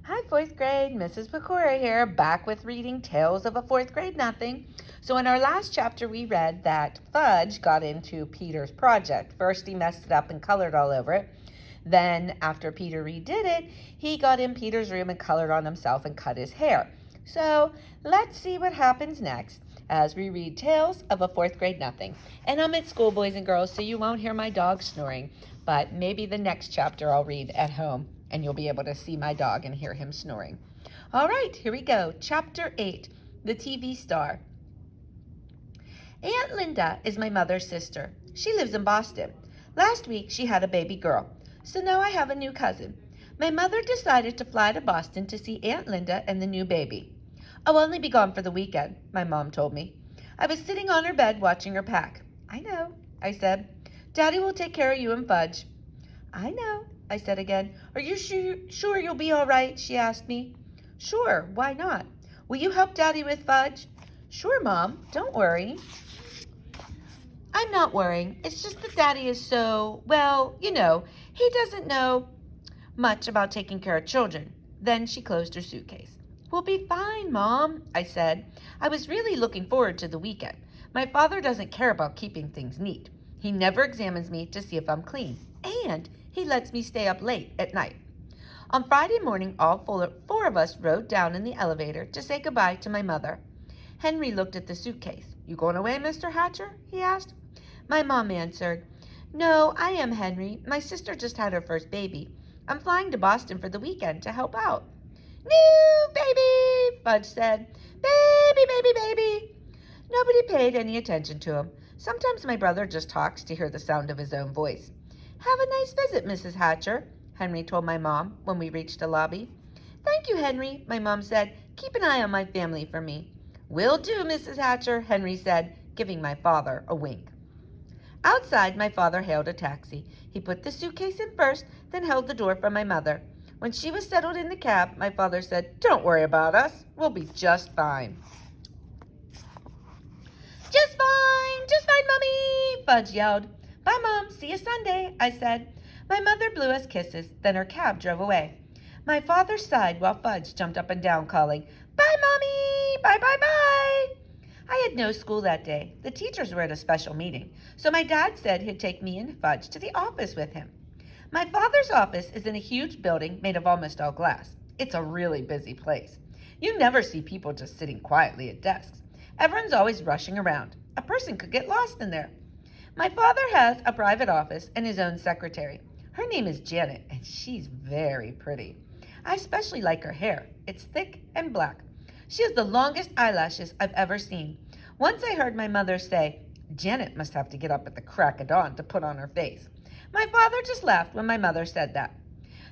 Hi, fourth grade. Mrs. Pecora here, back with reading Tales of a Fourth Grade Nothing. So, in our last chapter, we read that Fudge got into Peter's project. First, he messed it up and colored all over it. Then, after Peter redid it, he got in Peter's room and colored on himself and cut his hair. So, let's see what happens next as we read Tales of a Fourth Grade Nothing. And I'm at school, boys and girls, so you won't hear my dog snoring. But maybe the next chapter I'll read at home, and you'll be able to see my dog and hear him snoring. All right, here we go. Chapter 8, The TV Star. Aunt Linda is my mother's sister. She lives in Boston. Last week, she had a baby girl. So now I have a new cousin. My mother decided to fly to Boston to see Aunt Linda and the new baby. I'll only be gone for the weekend, my mom told me. I was sitting on her bed watching her pack. I know, I said. Daddy will take care of you and Fudge. I know, I said again. Are you sure you'll be all right? She asked me. Sure, why not? Will you help Daddy with Fudge? Sure, Mom, don't worry. I'm not worrying. It's just that Daddy is so, well, he doesn't know much about taking care of children. Then she closed her suitcase. We'll be fine, Mom, I said. I was really looking forward to the weekend. My father doesn't care about keeping things neat. He never examines me to see if I'm clean, and he lets me stay up late at night. On Friday morning, all four of us rode down in the elevator to say goodbye to my mother. Henry looked at the suitcase. You going away, Mr. Hatcher? He asked. My mom answered, No, I am Henry. My sister just had her first baby. I'm flying to Boston for the weekend to help out. New baby, Fudge said. Baby, baby, baby. Nobody paid any attention to him. Sometimes my brother just talks to hear the sound of his own voice. Have a nice visit, Mrs. Hatcher, Henry told my mom when we reached the lobby. Thank you, Henry, my mom said. Keep an eye on my family for me. Will do, Mrs. Hatcher, Henry said, giving my father a wink. Outside, my father hailed a taxi. He put the suitcase in first, then held the door for my mother. When she was settled in the cab, my father said, Don't worry about us. We'll be just fine. Just fine, Mommy, Fudge yelled. Bye, Mom. See you Sunday, I said. My mother blew us kisses, then her cab drove away. My father sighed while Fudge jumped up and down, calling, Bye, Mommy! Bye, bye, bye! I had no school that day. The teachers were at a special meeting, so my dad said he'd take me and Fudge to the office with him. My father's office is in a huge building made of almost all glass. It's a really busy place. You never see people just sitting quietly at desks. Everyone's always rushing around. A person could get lost in there. My father has a private office and his own secretary. Her name is Janet, and she's very pretty. I especially like her hair. It's thick and black. She has the longest eyelashes I've ever seen. Once I heard my mother say, Janet must have to get up at the crack of dawn to put on her face. My father just laughed when my mother said that.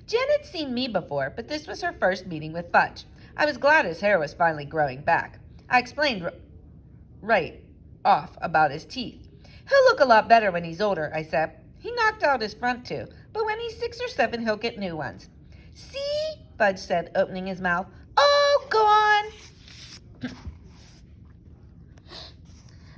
Janet's seen me before, but this was her first meeting with Fudge. I was glad his hair was finally growing back. I explained right off about his teeth. He'll look a lot better when he's older, I said. He knocked out his front two, but when he's 6 or 7, he'll get new ones. See? Fudge said, opening his mouth. Oh, go on.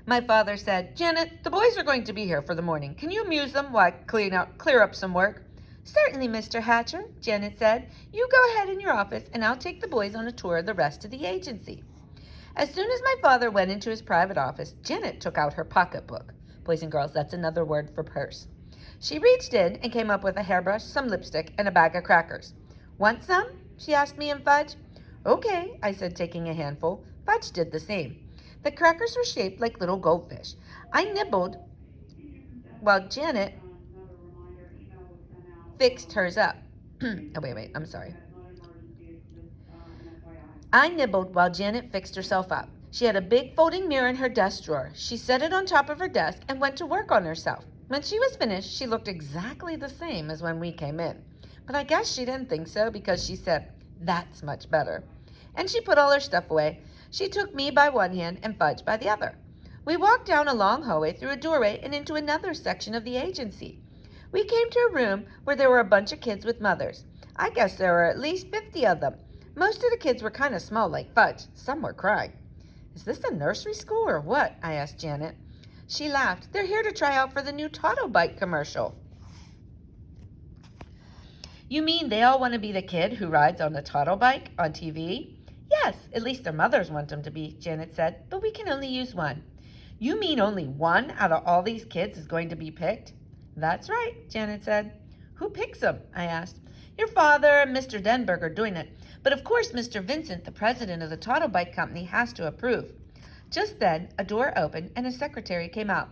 My father said, Janet, the boys are going to be here for the morning. Can you amuse them while I clear up some work? Certainly, Mr. Hatcher, Janet said. You go ahead in your office, and I'll take the boys on a tour of the rest of the agency. As soon as my father went into his private office, Janet took out her pocketbook. Boys and girls, that's another word for purse. She reached in and came up with a hairbrush, some lipstick, and a bag of crackers. Want some? She asked me and Fudge. Okay, I said, taking a handful. Fudge did the same. The crackers were shaped like little goldfish. I nibbled while Janet fixed hers up. I'm sorry. I nibbled while Janet fixed herself up. She had a big folding mirror in her desk drawer. She set it on top of her desk and went to work on herself. When she was finished, she looked exactly the same as when we came in. But I guess she didn't think so because she said, That's much better. And she put all her stuff away. She took me by one hand and Fudge by the other. We walked down a long hallway through a doorway and into another section of the agency. We came to a room where there were a bunch of kids with mothers. I guess there were at least 50 of them. Most of the kids were kind of small like Fudge. Some were crying. Is this a nursery school or what? I asked Janet. She laughed. They're here to try out for the new Toto Bike commercial. You mean they all want to be the kid who rides on the toddle bike on TV? Yes, at least their mothers want them to be, Janet said, but we can only use one. You mean only one out of all these kids is going to be picked? That's right, Janet said. Who picks them? I asked. Your father and Mr. Denberg are doing it, but of course Mr. Vincent, the president of the toddle bike company, has to approve. Just then, a door opened and a secretary came out.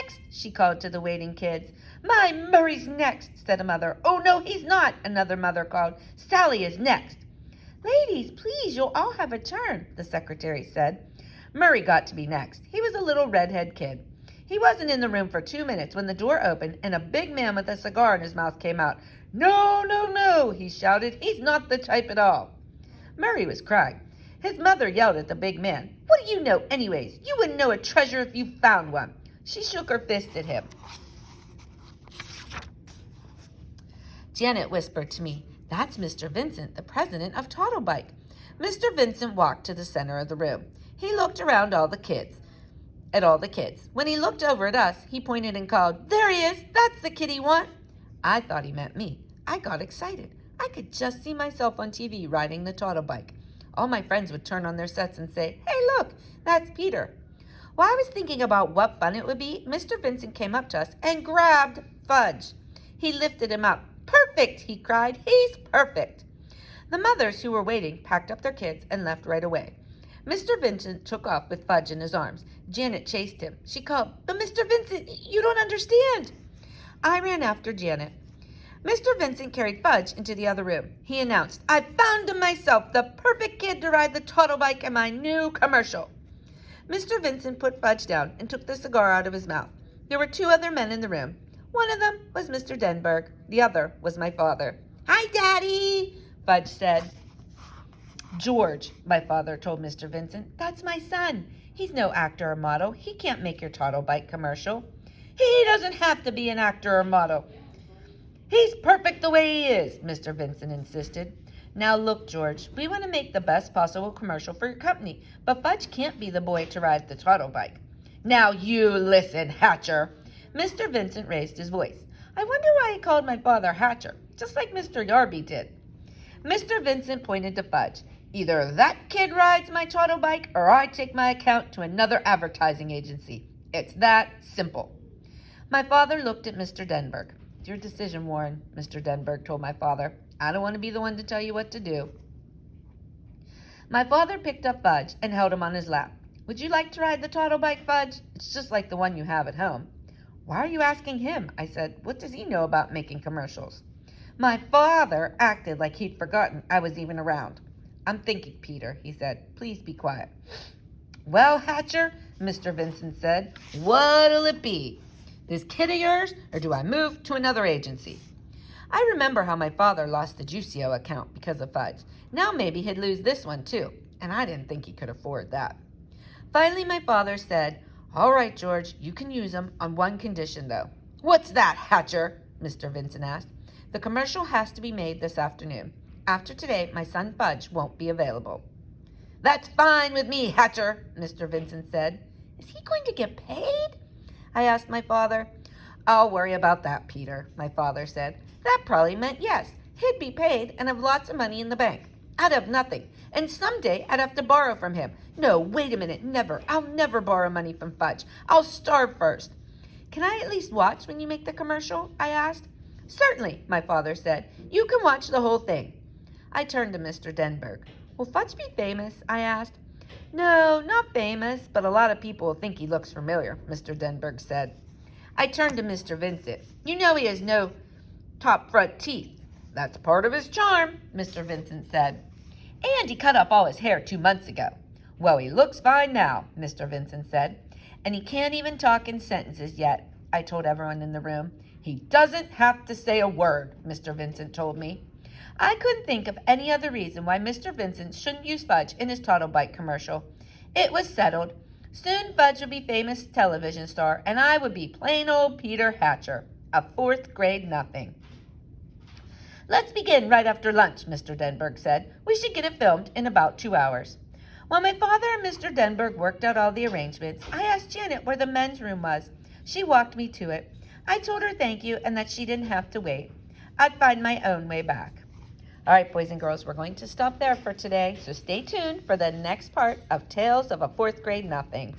Next, she called to the waiting kids. My Murray's next, said a mother. Oh, no, he's not, another mother called. Sally is next. Ladies, please, you'll all have a turn, the secretary said. Murray got to be next. He was a little redhead kid. He wasn't in the room for 2 minutes when the door opened and a big man with a cigar in his mouth came out. No, no, no, he shouted. He's not the type at all. Murray was crying. His mother yelled at the big man. What do you know anyways? You wouldn't know a treasure if you found one. She shook her fist at him. Janet whispered to me, That's Mr. Vincent, the president of Toddle Bike. Mr. Vincent walked to the center of the room. He looked around all the kids. When he looked over at us, he pointed and called, There he is! That's the kid he wants! I thought he meant me. I got excited. I could just see myself on TV riding the toddle bike. All my friends would turn on their sets and say, Hey, look, that's Peter. While I was thinking about what fun it would be, Mr. Vincent came up to us and grabbed Fudge. He lifted him up. Perfect, he cried. He's perfect. The mothers who were waiting packed up their kids and left right away. Mr. Vincent took off with Fudge in his arms. Janet chased him. She called, But Mr. Vincent, you don't understand. I ran after Janet. Mr. Vincent carried Fudge into the other room. He announced, I found him myself, the perfect kid to ride the toddle bike in my new commercial. Mr. Vincent put Fudge down and took the cigar out of his mouth. There were 2 other men in the room. One of them was Mr. Denberg. The other was my father. Hi, Daddy, Fudge said. George, my father told Mr. Vincent, that's my son. He's no actor or model. He can't make your toddle bike commercial. He doesn't have to be an actor or model. He's perfect the way he is, Mr. Vincent insisted. Now look, George, we want to make the best possible commercial for your company, but Fudge can't be the boy to ride the toddle bike. Now you listen, Hatcher. Mr. Vincent raised his voice. I wonder why he called my father Hatcher, just like Mr. Yarby did. Mr. Vincent pointed to Fudge. Either that kid rides my toddle bike or I take my account to another advertising agency. It's that simple. My father looked at Mr. Denberg. It's your decision, Warren, Mr. Denberg told my father. I don't want to be the one to tell you what to do. My father picked up Fudge and held him on his lap. Would you like to ride the toddle bike, Fudge? It's just like the one you have at home. Why are you asking him? I said. What does he know about making commercials? My father acted like he'd forgotten I was even around. I'm thinking, Peter, he said. Please be quiet. Well, Hatcher, Mr. Vincent said, what'll it be? This kid of yours, or do I move to another agency? I remember how my father lost the Juicio account because of Fudge. Now maybe he'd lose this one too, and I didn't think he could afford that. Finally, my father said, All right, George, you can use them on one condition, though. What's that, Hatcher? Mr. Vincent asked. The commercial has to be made this afternoon. After today, my son Fudge won't be available. That's fine with me, Hatcher, Mr. Vincent said. Is he going to get paid? I asked my father. I'll worry about that, Peter, my father said. That probably meant yes. He'd be paid and have lots of money in the bank. I'd have nothing, and someday I'd have to borrow from him. No, wait a minute, never. I'll never borrow money from Fudge. I'll starve first. Can I at least watch when you make the commercial? I asked. Certainly, my father said. You can watch the whole thing. I turned to Mr. Denberg. Will Fudge be famous? I asked. No, not famous, but a lot of people will think he looks familiar, Mr. Denberg said. I turned to Mr. Vincent. You know he has no top front teeth. That's part of his charm, Mr. Vincent said. And he cut off all his hair 2 months ago. Well, he looks fine now, Mr. Vincent said. And he can't even talk in sentences yet, I told everyone in the room. He doesn't have to say a word, Mr. Vincent told me. I couldn't think of any other reason why Mr. Vincent shouldn't use Fudge in his toddle bike commercial. It was settled. Soon Fudge would be famous television star, and I would be plain old Peter Hatcher, a 4th grade nothing. Let's begin right after lunch, Mr. Denberg said. We should get it filmed in about 2 hours. While my father and Mr. Denberg worked out all the arrangements, I asked Janet where the men's room was. She walked me to it. I told her thank you and that she didn't have to wait. I'd find my own way back. All right, boys and girls, we're going to stop there for today, so stay tuned for the next part of Tales of a Fourth Grade Nothing.